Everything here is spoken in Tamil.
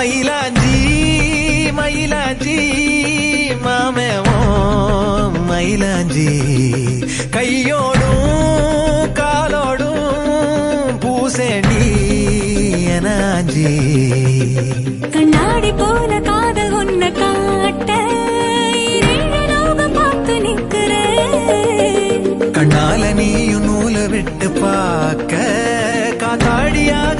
மயிலாஞ்சி மயிலாஞ்சி மாமேவோ மயிலாஞ்சி கையோடும் காலோடும் பூசேண்டி எனாஞ்சி கண்ணாடி போல காதல் ஒன்ன காட்ட பார்த்து நிக்கிற கண்ணால நீயும் நூலை விட்டு பார்க்க காத்தாடியாக